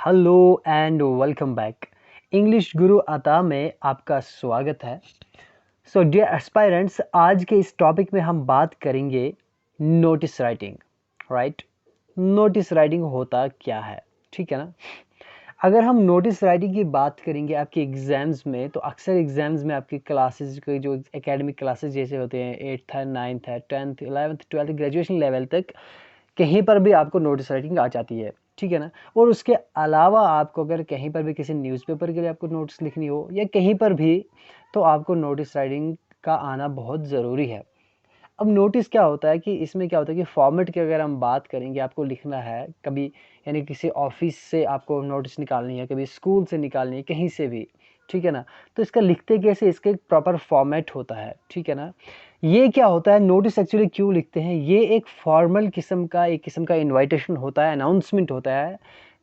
Hello and welcome back. English गुरु अता में आपका स्वागत है। सो डियर एस्पायरेंट्स, आज के इस टॉपिक में हम बात करेंगे notice writing. Right, notice writing होता क्या है, ठीक है ना। अगर हम नोटिस राइटिंग की बात करेंगे आपके एग्ज़ाम्स में, तो अक्सर एग्ज़ाम्स में आपकी क्लासेस के जो एकेडमिक क्लासेस जैसे होते हैं 8th है, 9th है, 10th, 11th, 12th, graduation level तक कहीं पर भी आपको नोटिस राइटिंग आ जाती है, ठीक है ना। और उसके अलावा आपको अगर कहीं पर भी किसी न्यूज़पेपर के लिए आपको नोटिस लिखनी हो या कहीं पर भी, तो आपको नोटिस राइटिंग का आना बहुत ज़रूरी है। अब नोटिस क्या होता है कि इसमें क्या होता है कि फॉर्मेट की अगर हम बात करेंगे, आपको लिखना है कभी, यानी किसी ऑफिस से आपको नोटिस निकालनी है, कभी स्कूल से निकालनी है, कहीं से भी, ठीक है ना। तो इसका लिखते कैसे, इसका एक प्रॉपर फॉर्मेट होता है, ठीक है ना। ये क्या होता है, नोटिस एक्चुअली क्यों लिखते हैं, ये एक फॉर्मल किस्म का, एक किस्म का इन्वाइटेशन होता है, अनाउंसमेंट होता है।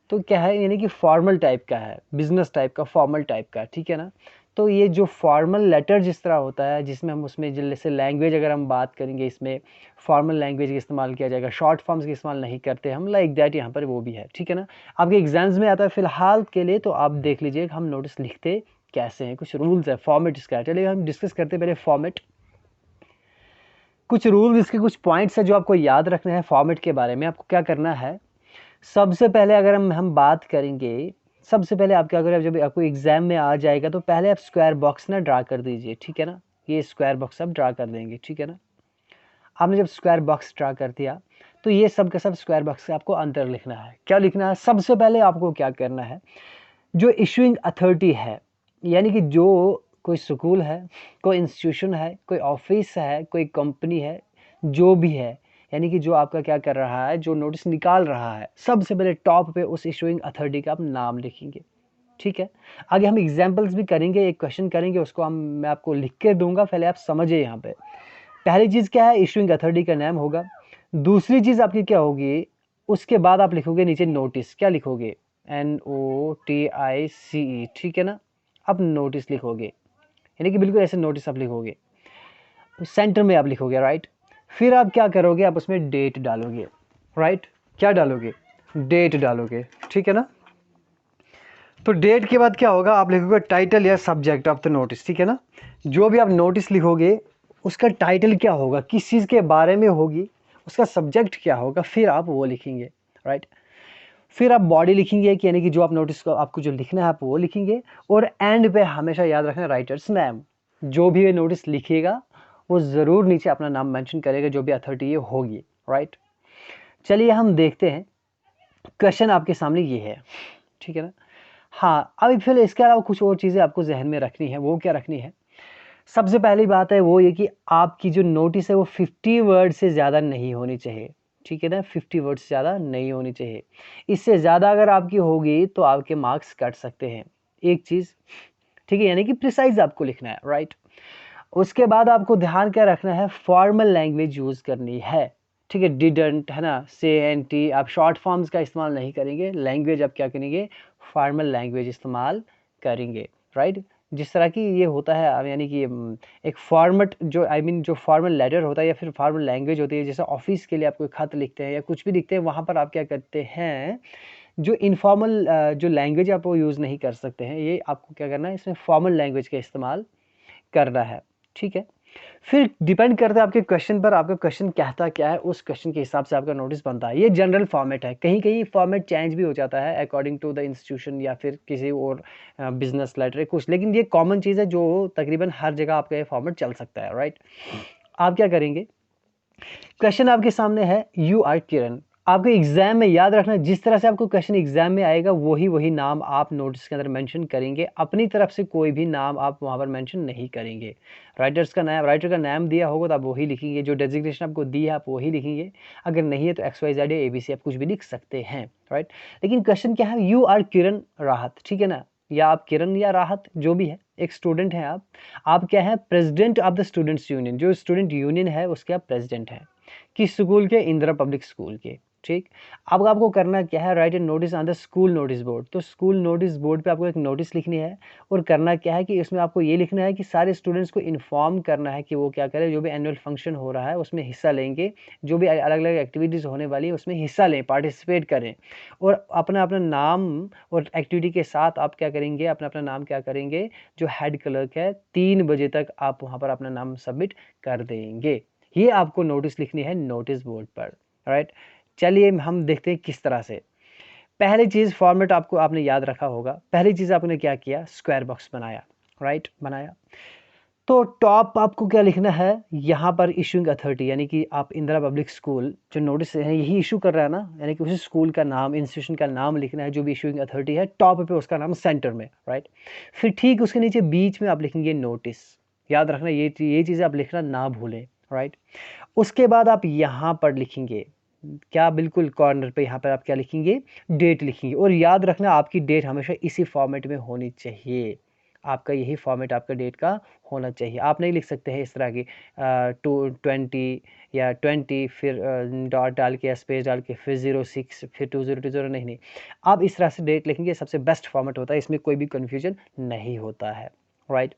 तो क्या है, यानी कि फॉर्मल टाइप का है, बिजनेस टाइप का, फॉर्मल टाइप का, ठीक है ना। तो ये जो फॉर्मल लेटर जिस तरह होता है, जिसमें हम उसमें जैसे लैंग्वेज अगर हम बात करेंगे, इसमें फॉर्मल लैंग्वेज का इस्तेमाल किया जाएगा, शॉर्ट फॉर्म्स का इस्तेमाल नहीं करते हम, लाइक दैट यहाँ पर वो भी है, ठीक है ना। आपके एग्जाम्स में आता है फिलहाल के लिए, तो आप देख लीजिए हम नोटिस लिखते कैसे हैं, कुछ रूल्स है, फॉर्मेट इसका है। चलिए हम डिस्कस करते हैं पहले फॉर्मेट। कुछ रूल्स, इसके कुछ पॉइंट्स है जो आपको याद रखने हैं फॉर्मेट के बारे में। आपको क्या करना है, सबसे पहले अगर हम बात करेंगे, सबसे पहले आप क्या करें, जब आपको एग्जाम में आ जाएगा तो पहले आप स्क्वायर बॉक्स ना ड्रा कर दीजिए, ठीक है ना। ये स्क्वायर बॉक्स आप ड्रा कर देंगे, ठीक है ना। आपने जब स्क्वायर बॉक्स ड्रा कर दिया, तो ये सब का सब स्क्वायर बॉक्स से आपको अंदर लिखना है। क्या लिखना है, सबसे पहले आपको क्या करना है, जो इशूइंग अथॉरिटी है, यानी कि जो कोई स्कूल है, कोई इंस्टीट्यूशन है, कोई ऑफिस है, कोई कंपनी है, जो भी है, यानी कि जो आपका क्या कर रहा है, जो नोटिस निकाल रहा है, सबसे पहले टॉप पे उस इशूइंग अथॉरिटी का आप नाम लिखेंगे, ठीक है। आगे हम एग्जांपल्स भी करेंगे, एक क्वेश्चन करेंगे, उसको मैं आपको लिख के दूंगा, पहले आप समझिए। यहाँ पे पहली चीज़ क्या है, इशूइंग अथॉरिटी का नाम होगा। दूसरी चीज़ आपकी क्या होगी, उसके बाद आप लिखोगे नीचे नोटिस, क्या लिखोगे, NOTICE, ठीक है ना। अब नोटिस लिखोगे, यानी कि बिल्कुल ऐसे नोटिस आप लिखोगे, सेंटर में आप लिखोगे, राइट। फिर आप क्या करोगे, आप उसमें डेट डालोगे, राइट। क्या डालोगे, डेट डालोगे, ठीक है ना। तो डेट के बाद क्या होगा, आप लिखोगे टाइटल या सब्जेक्ट ऑफ द नोटिस, ठीक है ना। जो भी आप नोटिस लिखोगे उसका टाइटल क्या होगा, किस चीज़ के बारे में होगी, उसका सब्जेक्ट क्या होगा, फिर आप वो लिखेंगे, राइट। फिर आप बॉडी लिखेंगे, कि यानी कि जो आप नोटिस को आपको जो लिखना है आप वो लिखेंगे। और एंड पे हमेशा याद रखना राइटर्स नेम, जो भी ये नोटिस लिखिएगा वो ज़रूर नीचे अपना नाम मेंशन करेगा, जो भी अथॉरिटी ये होगी, राइट। चलिए हम देखते हैं, क्वेश्चन आपके सामने ये है, ठीक है ना। हाँ, अब फिर इसके अलावा कुछ और चीज़ें आपको जहन में रखनी है। वो क्या रखनी है, सबसे पहली बात है वो ये कि आपकी जो नोटिस है वो 50 वर्ड से ज़्यादा नहीं होनी चाहिए, ठीक है ना। 50 वर्ड से ज़्यादा नहीं होनी चाहिए। इससे ज़्यादा अगर आपकी होगी तो आपके मार्क्स कट सकते हैं, एक चीज़, ठीक है। यानी कि प्रिसाइज आपको लिखना है, राइट। उसके बाद आपको ध्यान क्या रखना है, फॉर्मल लैंग्वेज यूज़ करनी है, ठीक है। डिडंट है ना, से एन टी, आप शॉर्ट फॉर्म्स का इस्तेमाल नहीं करेंगे, लैंग्वेज आप क्या करेंगे, फॉर्मल लैंग्वेज इस्तेमाल करेंगे, राइट। जिस तरह की ये होता है, यानी कि एक फॉर्मेट जो जो फॉर्मल लेटर होता है या फिर फॉर्मल लैंग्वेज होती है, जैसे ऑफिस के लिए आप कोई खत लिखते हैं या कुछ भी लिखते हैं, वहाँ पर आप क्या करते हैं, जो इनफॉर्मल जो लैंग्वेज आप वो यूज़ नहीं कर सकते हैं, ये आपको क्या करना है, इसमें फॉर्मल लैंग्वेज का इस्तेमाल करना है, ठीक है। फिर डिपेंड करता है आपके क्वेश्चन पर, आपका क्वेश्चन कहता क्या है, उस क्वेश्चन के हिसाब से आपका नोटिस बनता है। ये जनरल फॉर्मेट है, कहीं कहीं फॉर्मेट चेंज भी हो जाता है अकॉर्डिंग टू द इंस्टीट्यूशन या फिर किसी और बिजनेस लेटर कुछ, लेकिन ये कॉमन चीज़ है जो तकरीबन हर जगह आपका ये फॉर्मेट चल सकता है, राइट। आप क्या करेंगे, क्वेश्चन आपके सामने है, यू आर किरण। आपको एग्जाम में याद रखना, जिस तरह से आपको क्वेश्चन एग्जाम में आएगा वही नाम आप नोटिस के अंदर मेंशन करेंगे, अपनी तरफ से कोई भी नाम आप वहां पर मेंशन नहीं करेंगे। राइटर का नाम दिया होगा तो आप वही लिखेंगे, जो डेजिग्नेशन आपको दी है आप वही लिखेंगे, अगर नहीं है तो XYZ या ABC आप कुछ भी लिख सकते हैं, राइट। लेकिन क्वेश्चन क्या है, यू आर किरण राहत, ठीक है ना, या आप किरण या राहत जो भी है, एक स्टूडेंट हैं आप क्या है, president of the students union, जो स्टूडेंट यूनियन है उसके आप प्रेसिडेंट हैं, किस स्कूल के, इंदिरा पब्लिक स्कूल के, ठीक। अब आपको करना क्या है, right A notice on the school notice board. तो स्कूल नोटिस बोर्ड पे आपको एक नोटिस लिखनी है और करना क्या है कि इसमें आपको ये लिखना है कि सारे स्टूडेंट्स को इन्फॉर्म करना है कि वो क्या करें, जो भी एनुअल फंक्शन हो रहा है उसमें हिस्सा लेंगे, जो भी अलग अलग एक्टिविटीज़ होने वाली है उसमें हिस्सा लें, पार्टिसिपेट करें, और अपना अपना नाम और एक्टिविटी के साथ आप क्या करेंगे, अपना अपना नाम क्या करेंगे, जो हेड क्लर्क है 3 बजे तक आप वहाँ पर अपना नाम सबमिट कर देंगे। ये आपको नोटिस लिखनी है नोटिस बोर्ड पर, राइट। चलिए हम देखते हैं किस तरह से। पहली चीज़ फॉर्मेट आपने याद रखा होगा। पहली चीज़ आपने क्या किया, स्क्वायर बॉक्स बनाया, राइट, बनाया। तो टॉप आपको क्या लिखना है, यहाँ पर इशूइंग अथॉरिटी, यानी कि आप इंदिरा पब्लिक स्कूल जो नोटिस है यही इशू कर रहा है ना, यानी कि उसी स्कूल का नाम, इंस्टीट्यूशन का नाम लिखना है, जो भी इशूइंग अथॉरिटी है टॉप पे उसका नाम सेंटर में, राइट। फिर ठीक उसके नीचे बीच में आप लिखेंगे नोटिस। याद रखना ये चीज़ें आप लिखना ना भूलें, राइट। उसके बाद आप यहाँ पर लिखेंगे क्या, बिल्कुल कॉर्नर पे यहाँ पर आप क्या लिखेंगे, डेट लिखेंगे। और याद रखना आपकी डेट हमेशा इसी फॉर्मेट में होनी चाहिए, आपका यही फॉर्मेट आपका डेट का होना चाहिए। आप नहीं लिख सकते हैं इस तरह की 20 या 20 फिर डॉट डाल के या स्पेस डाल के फिर 06 फिर 2020, नहीं, आप इस तरह से डेट लिखेंगे, सबसे बेस्ट फॉर्मेट होता है, इसमें कोई भी कन्फ्यूजन नहीं होता है, राइट।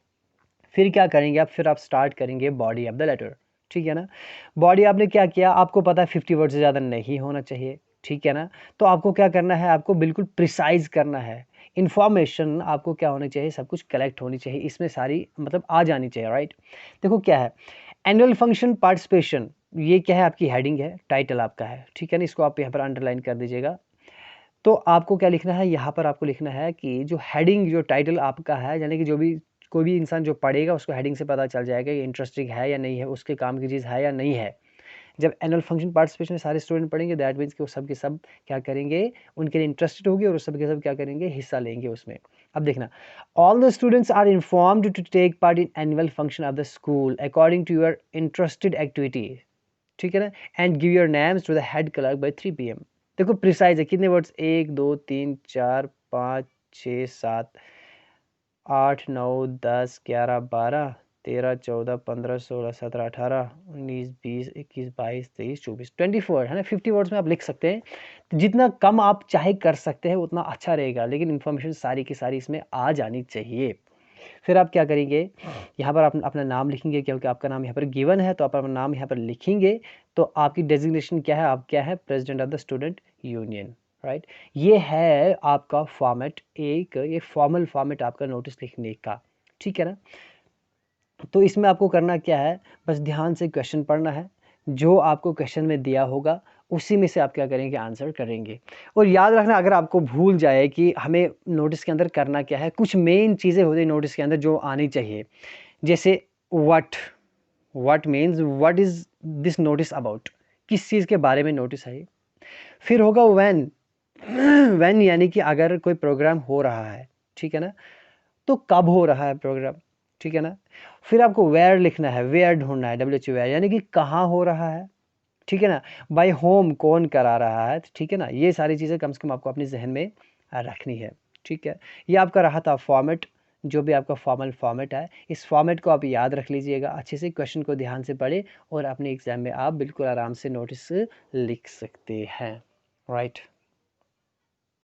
फिर क्या करेंगे आप, फिर आप स्टार्ट करेंगे बॉडी ऑफ द लेटर, ठीक है ना। बॉडी आपने क्या किया, आपको पता है 50 वर्ड से ज़्यादा नहीं होना चाहिए, ठीक है ना। तो आपको क्या करना है, आपको बिल्कुल प्रिसाइज करना है। इन्फॉर्मेशन आपको क्या होनी चाहिए, सब कुछ कलेक्ट होनी चाहिए, इसमें सारी मतलब आ जानी चाहिए, राइट। देखो क्या है, एनुअल फंक्शन पार्टिसिपेशन, ये क्या है, आपकी हेडिंग है, टाइटल आपका है, ठीक है ना। इसको आप यहाँ पर अंडरलाइन कर दीजिएगा। तो आपको क्या लिखना है, यहाँ पर आपको लिखना है कि जो हेडिंग, जो टाइटल आपका है, यानी कि जो भी कोई भी इंसान जो पढ़ेगा उसको हेडिंग से पता चल जाएगा ये इंटरेस्टिंग है या नहीं है, उसके काम की चीज़ है या नहीं है। जब एनुअल फंक्शन पार्टिसिपेशन में सारे स्टूडेंट पढ़ेंगे, दैट मीन्स कि वो सब के सब क्या करेंगे, उनके लिए इंटरेस्टेड होगी और सब के सब क्या करेंगे, हिस्सा लेंगे उसमें। अब देखना, all the students are informed to take part in annual function of the school according to your interested activity, ठीक है ना, and give your names to the head clerk by 3 PM। देखो प्रिसाइज है, कितने वर्ड्स, 1 2 3 4 5 6 7 8 9 10 11 12 13 14 15 16 17 18 19 20 21 22 23 24 24 है ना, 50 words में आप लिख सकते हैं। तो जितना कम आप चाहे कर सकते हैं उतना अच्छा रहेगा, लेकिन इन्फॉर्मेशन सारी की सारी इसमें आ जानी चाहिए। फिर आप क्या करेंगे, यहाँ पर आप अपना नाम लिखेंगे, क्योंकि आपका नाम यहाँ पर गिवन है, तो आप अपना नाम यहाँ पर लिखेंगे। तो आपकी डेजिग्नेशन क्या है, आप क्या है, president of the student union, right. ये है आपका फॉर्मेट, एक ये फॉर्मल फॉर्मेट आपका नोटिस लिखने का, ठीक है ना। तो इसमें आपको करना क्या है, बस ध्यान से क्वेश्चन पढ़ना है, जो आपको क्वेश्चन में दिया होगा उसी में से आप क्या करेंगे, आंसर करेंगे। और याद रखना, अगर आपको भूल जाए कि हमें नोटिस के अंदर करना क्या है, कुछ मेन चीज़ें होती हैं नोटिस के अंदर जो आनी चाहिए, जैसे what means, what is this notice about, किस चीज़ के बारे में नोटिस है ये। फिर होगा व्हेन यानी कि अगर कोई प्रोग्राम हो रहा है, ठीक है ना, तो कब हो रहा है प्रोग्राम, ठीक है ना। फिर आपको वेयर लिखना है, वेयर ढूंढना है, WH वेयर, यानी कि कहाँ हो रहा है, ठीक है ना। बाय होम कौन करा रहा है, ठीक है ना। ये सारी चीज़ें कम से कम आपको अपने जहन में रखनी है, ठीक है। ये आपका रहा था फॉर्मेट, जो भी आपका फॉर्मल फॉर्मेट है, इस फॉर्मेट को आप याद रख लीजिएगा अच्छे से, क्वेश्चन को ध्यान से पढ़े और अपने एग्जाम में आप बिल्कुल आराम से नोटिस लिख सकते हैं, राइट।